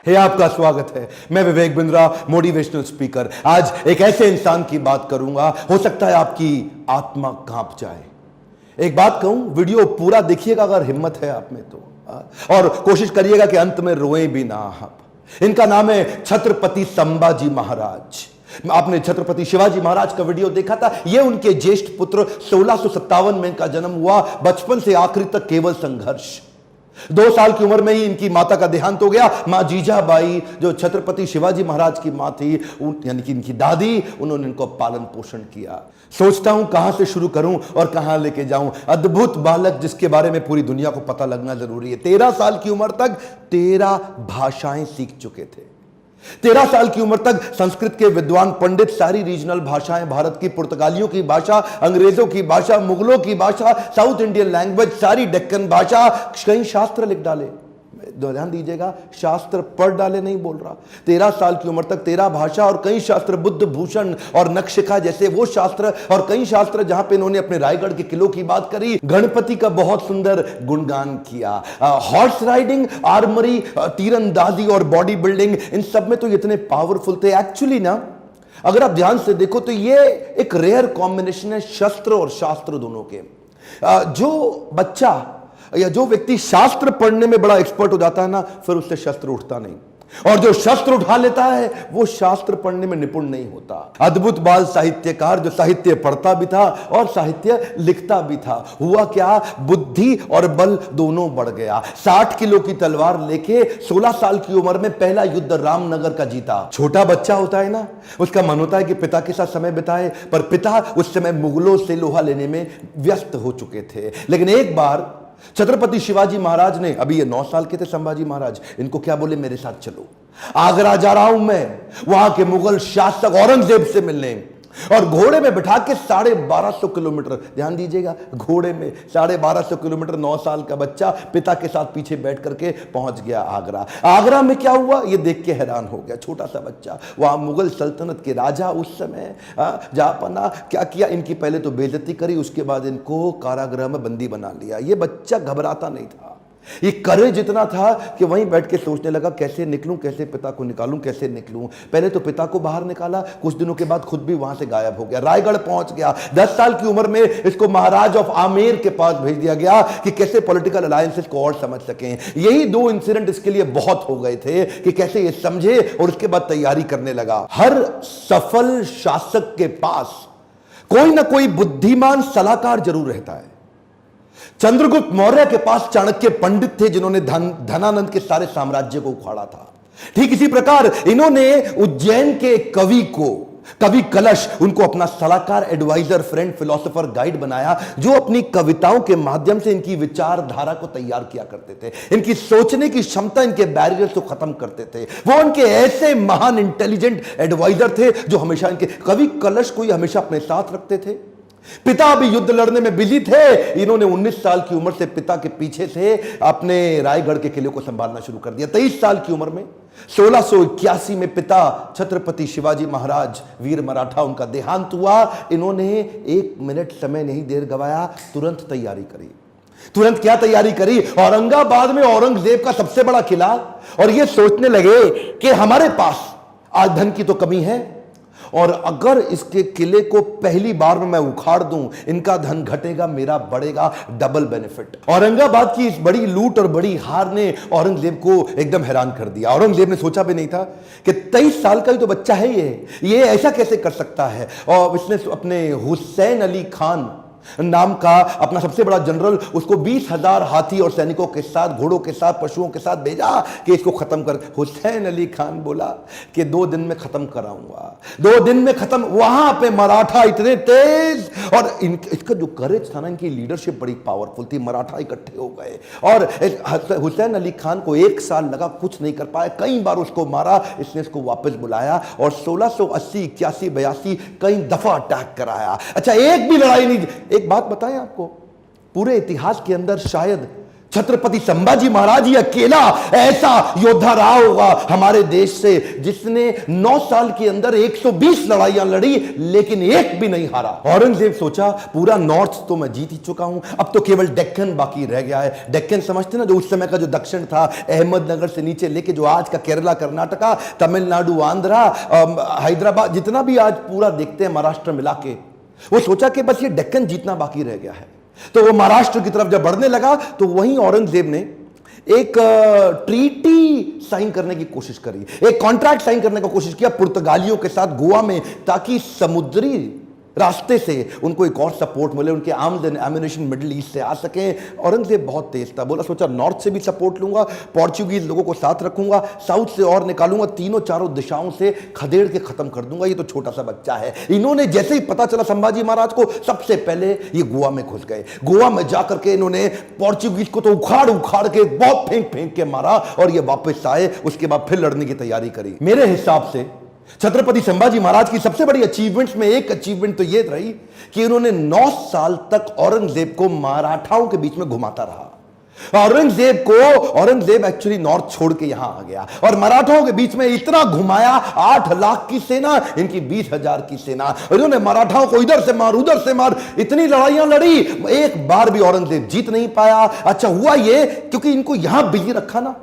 है आपका स्वागत है। मैं विवेक बिंद्रा, मोटिवेशनल स्पीकर। आज एक ऐसे इंसान की बात करूंगा, हो सकता है आपकी आत्मा कांप जाए। एक बात कहूं, वीडियो पूरा देखिएगा अगर हिम्मत है आप में तो, और कोशिश करिएगा कि अंत में रोए भी ना आप। इनका नाम है छत्रपति संभाजी महाराज। आपने छत्रपति शिवाजी महाराज का वीडियो देखा था। यह उनके ज्येष्ठ पुत्र 1657 में इनका जन्म हुआ। बचपन से आखिरी तक केवल संघर्ष। 2 साल की उम्र में ही इनकी माता का देहांत हो गया। मां जीजाबाई, जो छत्रपति शिवाजी महाराज की मां थी, यानी कि इनकी दादी, उन्होंने इनको पालन पोषण किया। सोचता हूं कहां से शुरू करूं और कहां लेके जाऊं। अद्भुत बालक जिसके बारे में पूरी दुनिया को पता लगना जरूरी है। 13 साल की उम्र तक 13 भाषाएं सीख चुके थे। 13 साल की उम्र तक संस्कृत के विद्वान पंडित सारी रीजनल भाषाएं, भारत की पुर्तगालियों की भाषा, अंग्रेजों की भाषा, मुगलों की भाषा, साउथ इंडियन लैंग्वेज, सारी डेक्कन भाषा, कई शास्त्र लिख डाले। ध्यान दीजिएगा, शास्त्र पढ़ डाले नहीं बोल रहा। 13 साल की उम्र तक 13 भाषा और कई शास्त्र, बुद्ध भूषण और नखशिखा जैसे वो शास्त्र, और कई शास्त्र जहां पे इन्होंने अपने रायगढ़ के किलों की बात करी, गणपति का बहुत सुंदर गुणगान किया। हॉर्स राइडिंग, आर्मरी, तीरंदाजी और बॉडी बिल्डिंग, इन सब में तो इतने पावरफुल थे। एक्चुअली ना, अगर आप ध्यान से देखो तो ये एक रेयर कॉम्बिनेशन है शस्त्र और शास्त्र दोनों के। जो बच्चा या जो व्यक्ति शास्त्र पढ़ने में बड़ा एक्सपर्ट हो जाता है ना, फिर उससे शस्त्र उठता नहीं, और जो शस्त्र उठा लेता है वो शास्त्र पढ़ने में निपुण नहीं होता। अद्भुत बाल साहित्यकार, जो साहित्य पढ़ता भी था और साहित्य लिखता भी था। हुआ क्या, बुद्धि और बल दोनों बढ़ गया। 60 किलो की तलवार लेके 16 साल की उम्र में पहला युद्ध रामनगर का जीता। छोटा बच्चा होता है ना, उसका मन होता है कि पिता के साथ समय बिताए, पर पिता उस समय मुगलों से लोहा लेने में व्यस्त हो चुके थे। लेकिन एक बार छत्रपति शिवाजी महाराज ने, अभी ये 9 साल के थे संभाजी महाराज, इनको क्या बोले, मेरे साथ चलो, आगरा जा रहा हूं मैं, वहां के मुगल शासक औरंगजेब से मिलने। और घोड़े में बिठा के 1250 किलोमीटर, ध्यान दीजिएगा, घोड़े में 1250 किलोमीटर 9 साल का बच्चा पिता के साथ पीछे बैठ करके पहुंच गया आगरा। आगरा में क्या हुआ ये देख के हैरान हो गया। छोटा सा बच्चा, वहां मुगल सल्तनत के राजा उस समय जापना, क्या किया, इनकी पहले तो बेइज्जती करी, उसके बाद इनको कारागृह में बंदी बना लिया। ये बच्चा घबराता नहीं था, ये करेज इतना था कि वहीं बैठ के सोचने लगा, कैसे निकलूं, कैसे पिता को निकालूं, कैसे निकलूं। पहले तो पिता को बाहर निकाला, कुछ दिनों के बाद खुद भी वहां से गायब हो गया, रायगढ़ पहुंच गया। 10 साल की उम्र में इसको महाराज ऑफ आमेर के पास भेज दिया गया कि कैसे पॉलिटिकल अलायंसेस को और समझ सकें। यही 2 इंसिडेंट इसके लिए बहुत हो गए थे कि कैसे ये समझे, और उसके बाद तैयारी करने लगा। हर सफल शासक के पास कोई ना कोई बुद्धिमान सलाहकार जरूर रहता है। चंद्रगुप्त मौर्य के पास चाणक्य पंडित थे, जिन्होंने धनानंद के सारे साम्राज्य को उखाड़ा था। ठीक इसी प्रकार इन्होंने उज्जैन के कवि कलश, उनको अपना सलाहकार, एडवाइजर, फ्रेंड, फिलोसोफर, गाइड बनाया, जो अपनी कविताओं के माध्यम से इनकी विचारधारा को तैयार किया करते थे। इनकी सोचने की क्षमता, इनके बैरियर्स को खत्म करते थे। वो उनके ऐसे महान इंटेलिजेंट एडवाइजर थे जो हमेशा इनके, कवि कलश को हमेशा अपने साथ रखते थे। पिता भी युद्ध लड़ने में बिजी थे, इन्होंने 19 साल की उम्र से पिता के पीछे से अपने रायगढ़ के किले को संभालना शुरू कर दिया। 23 साल की उम्र में 1681 में पिता छत्रपति शिवाजी महाराज, वीर मराठा, उनका देहांत हुआ। इन्होंने 1 मिनट समय नहीं देर गवाया, तुरंत तैयारी करी। तुरंत क्या तैयारी करी, औरंगाबाद में औरंगजेब का सबसे बड़ा किला, और ये सोचने लगे कि हमारे पास आज धन की तो कमी है, और अगर इसके किले को पहली बार में मैं उखाड़ दूं, इनका धन घटेगा, मेरा बढ़ेगा, डबल बेनिफिट। औरंगाबाद की इस बड़ी लूट और बड़ी हार ने औरंगजेब को एकदम हैरान कर दिया। औरंगजेब ने सोचा भी नहीं था कि 23 साल का ही तो बच्चा है ये ऐसा कैसे कर सकता है। और इसने अपने हुसैन अली खान नाम का अपना सबसे बड़ा जनरल, उसको 20,000 हाथी और सैनिकों के साथ, घोड़ों के साथ, पशुओं के साथ भेजा कि इसको खत्म कर। हुसैन अली खान बोला कि 2 दिन में खत्म कराऊंगा, 2 दिन में खत्म। वहां पे मराठा इतने तेज, और इसका जो करेज था ना, इनकी लीडरशिप बड़ी पावरफुल थी। मराठा इकट्ठे हो गए, और हुसैन अली खान को 1 साल लगा, कुछ नहीं कर पाया, कई बार उसको मारा। इसने इसको वापस बुलाया और 1680, 81, 82 कई दफा अटैक कराया। अच्छा, एक भी लड़ाई नहीं। एक बात बताएं आपको, पूरे इतिहास के अंदर शायद छत्रपति संभाजी महाराज ही अकेला ऐसा योद्धा रहा होगा हमारे देश से जिसने 9 साल के अंदर 120 लड़ाइयां लड़ी लेकिन एक भी नहीं हारा। औरंगजेब सोचा पूरा नॉर्थ तो मैं जीत ही चुका हूं, अब तो केवल डेक्कन बाकी रह गया है। डेक्कन समझते ना, जो उस समय का जो दक्षिण था, अहमदनगर से नीचे लेके जो आज का केरला, कर्नाटका, तमिलनाडु, आंध्रा, हैदराबाद, जितना भी आज पूरा देखते हैं महाराष्ट्र मिला के, वो सोचा कि बस ये डेक्कन जीतना बाकी रह गया है। तो वो महाराष्ट्र की तरफ जब बढ़ने लगा तो वहीं औरंगजेब ने एक ट्रीटी साइन करने की कोशिश करी, एक कॉन्ट्रैक्ट साइन करने की कोशिश किया पुर्तगालियों के साथ गोवा में, ताकि समुद्री रास्ते से उनको एक और सपोर्ट मिले, उनके arms and ammunition middle east से आ सके। औरंगजेब बहुत तेज था, बोला सोचा नॉर्थ से भी सपोर्ट लूंगा, पोर्चुगीज लोगों को साथ रखूंगा, साउथ से और निकालूंगा, तीनों चारों दिशाओं से खदेड़ के खत्म कर दूंगा, ये तो छोटा सा बच्चा है। इन्होंने जैसे ही पता चला संभाजी महाराज को, सबसे पहले ये गोवा में घुस गए। गोवा में जाकर के इन्होंने पोर्चुगीज को तो उखाड़ उखाड़ के बहुत फेंक फेंक के मारा और ये वापस आए। उसके बाद फिर लड़ने की तैयारी करी। मेरे हिसाब से छत्रपति संभाजी महाराज की सबसे बड़ी अचीवमेंट्स में एक अचीवमेंट तो यह रही कि उन्होंने 9 साल तक औरंगजेब को मराठाओं के बीच में घुमाता रहा। औरंगजेब एक्चुअली नॉर्थ छोड़ के यहां आ गया और मराठाओं के बीच में इतना घुमाया, 8 लाख की सेना, इनकी 20,000 की सेना। इन्होंने मराठाओं को इधर से मार उधर से मार, इतनी लड़ाइयां लड़ी, एक बार भी औरंगजेब जीत नहीं पाया। अच्छा हुआ ये क्योंकि इनको यहां बिजी रखा ना,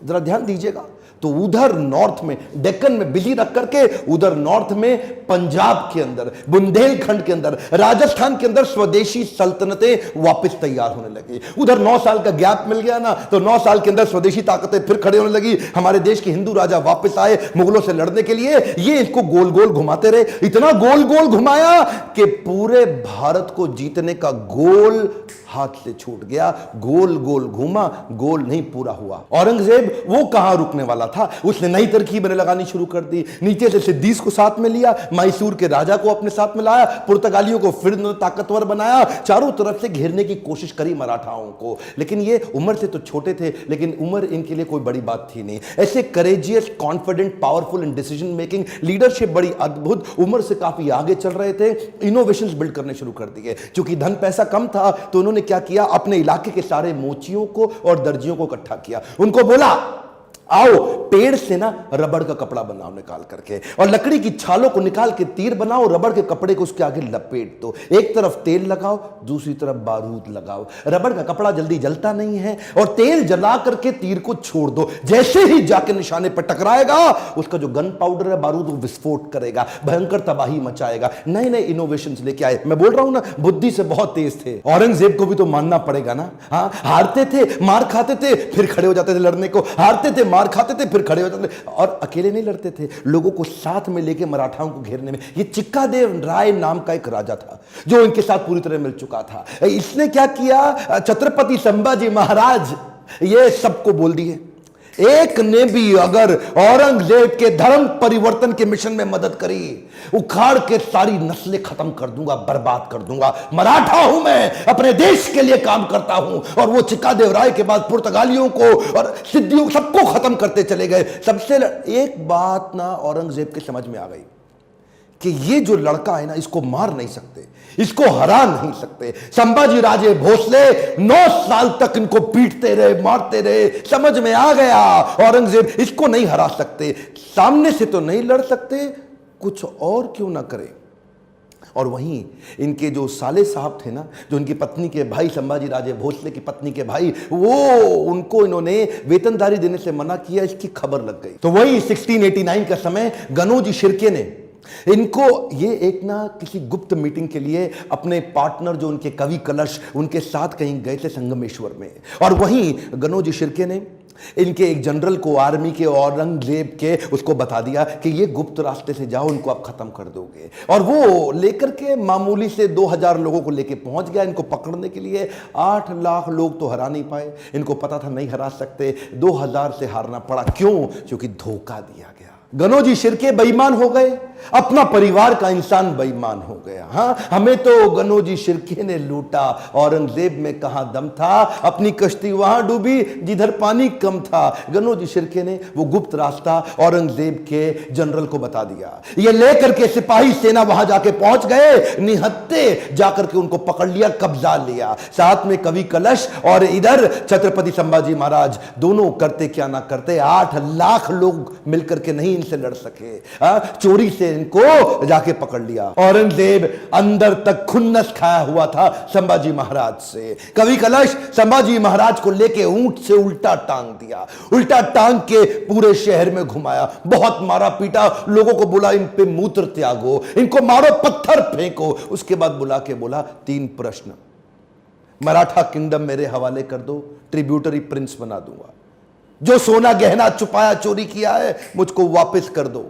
जरा ध्यान दीजिएगा, तो उधर नॉर्थ में डेक्कन में बिजी रख करके उधर नॉर्थ में पंजाब के अंदर, बुंदेलखंड के अंदर, राजस्थान के अंदर स्वदेशी सल्तनतें वापस तैयार होने लगी। उधर 9 साल का गैप मिल गया ना, तो 9 साल के अंदर स्वदेशी ताकतें फिर खड़े होने लगी। हमारे देश के हिंदू राजा वापस आए मुगलों से लड़ने के लिए। ये इसको गोल गोल घुमाते रहे, इतना गोल गोल घुमाया कि पूरे भारत को जीतने का गोल हाथ से छूट गया। गोल गोल घूमा, गोल नहीं पूरा हुआ। औरंगजेब वो कहां रुकने वाला था, उसने नई तरकीबें लगानी शुरू कर दी। नीचे से सिद्दीस को साथ में लिया, मैसूर के राजा को अपने साथ में लाया, पुर्तगालियों को फिर ताकतवर बनाया, चारों तरफ से घेरने की कोशिश करी मराठाओं को। लेकिन ये उम्र से तो छोटे थे, लेकिन उम्र इनके लिए कोई बड़ी बात थी नहीं। ऐसे courageous, confident, powerful in decision making, leadership बड़ी अद्भुत, उम्र से काफी आगे चल रहे थे। इनोवेशंस बिल्ड करने शुरू कर दिए। क्योंकि धन पैसा कम था तो उन्होंने क्या किया, अपने इलाके के सारे मोचियों को और दर्जियों को इकट्ठा किया। उनको बोला आओ पेड़ से ना रबड़ का कपड़ा बनाओ निकाल करके, और लकड़ी की छालों को निकाल के तीर बनाओ, रबड़ के कपड़े को उसके आगे लपेट दो, एक तरफ तेल लगाओ दूसरी तरफ बारूद लगाओ। रबड़ का कपड़ा जल्दी जलता नहीं है, और तेल जला करके तीर को छोड़ दो, जैसे ही जाके निशाने पर टकराएगा उसका जो गन पाउडर है, बारूद, वो विस्फोट करेगा, भयंकर तबाही मचाएगा। नए नए इनोवेशंस लेके आए। मैं बोल रहा हूं ना, बुद्धि से बहुत तेज थे। औरंगजेब को भी तो मानना पड़ेगा ना। हाँ, हारते थे, मार खाते थे, फिर खड़े हो जाते थे लड़ने को, हारते थे, मार खाते थे, फिर खड़े हो जाते थे, और अकेले नहीं लड़ते थे, लोगों को साथ में लेके मराठाओं को घेरने में। ये चिक्कादेव राय नाम का एक राजा था जो इनके साथ पूरी तरह मिल चुका था। इसने क्या किया, छत्रपति संभाजी महाराज ये सबको बोल दिए, एक ने भी अगर औरंगजेब के धर्म परिवर्तन के मिशन में मदद करी, उखाड़ के सारी नस्लें खत्म कर दूंगा, बर्बाद कर दूंगा। मराठा हूं मैं, अपने देश के लिए काम करता हूं। और वो चिक्कादेव राय के बाद पुर्तगालियों को और सिद्धियों सबको खत्म करते चले गए। सबसे एक बात ना औरंगजेब के समझ में आ गई कि ये जो लड़का है ना, इसको मार नहीं सकते, इसको हरा नहीं सकते। संभाजी राजे भोसले 9 साल तक इनको पीटते रहे, मारते रहे। समझ में आ गया औरंगजेब इसको नहीं हरा सकते, सामने से तो नहीं लड़ सकते, कुछ और क्यों ना करे। और वहीं इनके जो साले साहब थे ना, जो इनकी पत्नी के भाई, संभाजी राजे भोसले की पत्नी के भाई, वो उनको इन्होंने वेतनदारी देने से मना किया, इसकी खबर लग गई। तो वही 1689 का समय, गनोजी शिर्के ने इनको ये एक ना किसी गुप्त मीटिंग के लिए अपने पार्टनर जो उनके कवि कलश, उनके साथ कहीं गए थे संगमेश्वर में। और वहीं गनोजी शिर्के ने इनके एक जनरल को, आर्मी के, औरंगजेब के, उसको बता दिया कि ये गुप्त रास्ते से जाओ, इनको आप खत्म कर दोगे। और वो लेकर के मामूली से 2000 लोगों को लेके पहुंच गया इनको पकड़ने के लिए। 8 लाख लोग तो हरा नहीं पाए, इनको पता था नहीं हरा सकते, 2000 से हारना पड़ा। क्यों? क्योंकि धोखा दिया गया। गनोजी शिर्के बेईमान हो गए, अपना परिवार का इंसान बेईमान हो गया। हाँ, हमें तो गनोजी शिर्के ने लूटा, औरंगजेब में कहां दम था, अपनी कश्ती वहां डूबी जिधर पानी कम था। गनोजी शिर्के ने वो गुप्त रास्ता औरंगजेब के जनरल को बता दिया। ये लेकर के सिपाही सेना वहां जाके पहुंच गए, निहत्ते जाकर के उनको पकड़ लिया, कब्जा लिया, साथ में कवि कलश और इधर छत्रपति संभाजी महाराज। दोनों करते क्या ना करते, 8 लाख लोग मिलकर के नहीं इनसे लड़ सके। चोरी से इनको जाके पकड़ लिया। औरंगजेब अंदर तक खुन्नस खाया हुआ था संभाजी महाराज से। कवि कलश संभाजी महाराज को लेके ऊंट से उल्टा टांग दिया, उल्टा टांग के पूरे शहर में घुमाया, बहुत मारा पीटा, लोगों को बोला इन पे मूत्र त्यागो, इनको मारो, पत्थर फेंको। उसके बाद बुला के बोला 3 प्रश्न, मराठा किंगडम मेरे हवाले कर दो, ट्रिब्यूटरी प्रिंस बना दूंगा, जो सोना गहना छुपाया चोरी किया है मुझको वापस कर दो,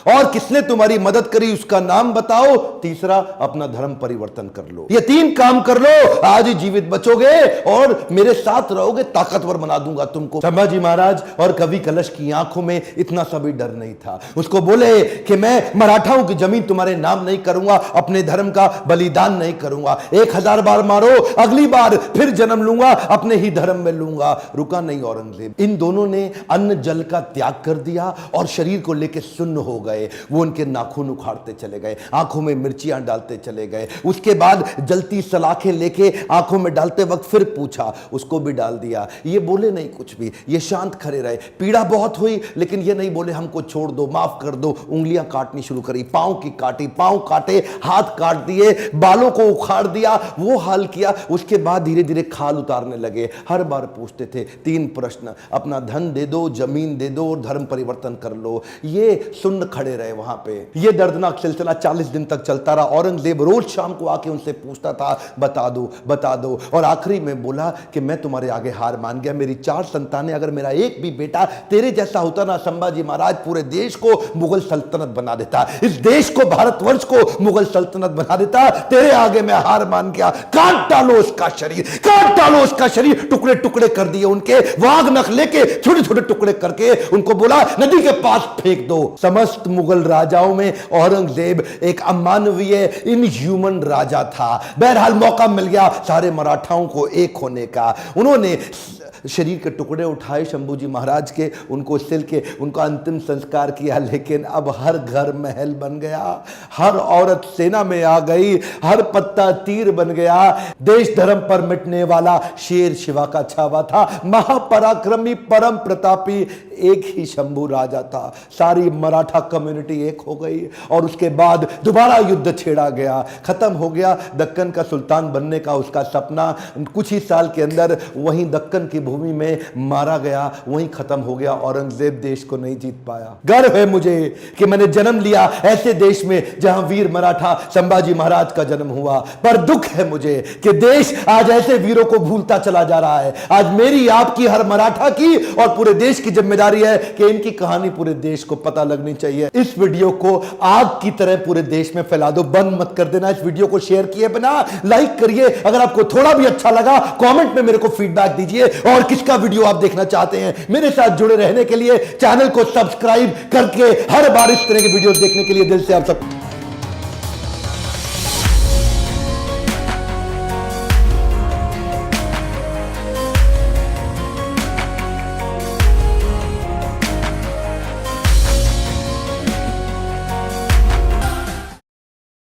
और किसने तुम्हारी मदद करी उसका नाम बताओ, तीसरा अपना धर्म परिवर्तन कर लो। ये 3 काम कर लो, आज ही जीवित बचोगे और मेरे साथ रहोगे, ताकतवर बना दूंगा तुमको। संभाजी महाराज और कवि कलश की आंखों में इतना सा भी डर नहीं था। उसको बोले कि मैं मराठाओं की जमीन तुम्हारे नाम नहीं करूंगा, अपने धर्म का बलिदान नहीं करूंगा, 1000 बार मारो, अगली बार फिर जन्म लूंगा, अपने ही धर्म में लूंगा। रुका नहीं औरंगजेब। इन दोनों ने अन्न जल का त्याग कर दिया और शरीर को लेकर सुन्न हो गए। वो उनके नाखून उखाड़ते चले गए, आंखों में मिर्चियां डालते चले गए। उसके बाद जलती सलाखें लेके आंखों में डालते वक्त फिर पूछा, उसको भी डाल दिया। ये बोले नहीं कुछ भी, ये शांत खड़े रहे। पीड़ा बहुत हुई लेकिन ये नहीं बोले हमको छोड़ दो, माफ कर दो। उंगलियां काटनी शुरू करी, पांव की काटी, पांव काटे, हाथ काट दिए, बालों को उखाड़ दिया, वो हाल किया। उसके बाद धीरे धीरे खाल उतारने लगे। हर बार पूछते थे 3 प्रश्न, अपना धन दे दो, जमीन दे दो और धर्म परिवर्तन कर लो। ये सुन खड़े रहे वहां पे। ये दर्दनाक सिलसिला 40 दिन तक चलता रहा। औरंगजेब रोज शाम को आके उनसे पूछता था, बता दो बता दो, और आखिरी में बोला कि मैं तुम्हारे आगे हार मान गया, मेरी 4 संतानें, अगर मेरा एक भी बेटा तेरे जैसा होता ना संभाजी महाराज, पूरे देश को मुगल सल्तनत बना देता, इस देश को, भारतवर्ष को मुगल सल्तनत बना देता। तेरे आगे मैं हार मान गया। काट डालो उसका शरीर, काट डालो उसका शरीर। टुकड़े टुकड़े कर दिए उनके, वाघ नख लेके छोटे छोटे टुकड़े करके उनको बोला नदी के पास फेंक दो। समस्त मुगल राजाओं में औरंगजेब एक अमानवीय, इनह्यूमन राजा था। बहरहाल मौका मिल गया सारे मराठाओं को एक होने का। उन्होंने शरीर के टुकड़े उठाए शंभूजी महाराज के, उनको सिल के उनका अंतिम संस्कार किया। लेकिन अब हर घर महल बन गया, हर औरत सेना में आ गई, हर पत्ता तीर बन गया। देश धर्म पर मिटने वाला शेर शिवा का छावा था, महापराक्रमी परम प्रतापी एक ही शंभू राजा था। सारी मराठा कम्युनिटी एक हो गई और उसके बाद दोबारा युद्ध छेड़ा गया। खत्म हो गया दक्कन का सुल्तान बनने का उसका सपना। कुछ ही साल के अंदर वहीं दक्कन की भूमि में मारा गया, वहीं खत्म हो गया। औरंगजेब देश को नहीं जीत पाया। गर्व है मुझे कि मैंने जन्म लिया ऐसे देश में जहां वीर मराठा संभाजी महाराज का जन्म हुआ, पर दुख है मुझे कि देश आज ऐसे वीरों को भूलता चला जा रहा है। आज मेरी, आपकी, हर मराठा की और पूरे देश की जिम्मेदारी है कि इनकी कहानी पूरे देश को पता लगनी चाहिए। इस वीडियो को आग की तरह पूरे देश में फैला दो, बंद मत कर देना। इस वीडियो को शेयर किए बिना लाइक करिए। अगर आपको थोड़ा भी अच्छा लगा कमेंट में मेरे को फीडबैक दीजिए, और किसका वीडियो आप देखना चाहते हैं। मेरे साथ जुड़े रहने के लिए चैनल को सब्सक्राइब करके हर बार इस तरह के वीडियो देखने के लिए दिल से आप सब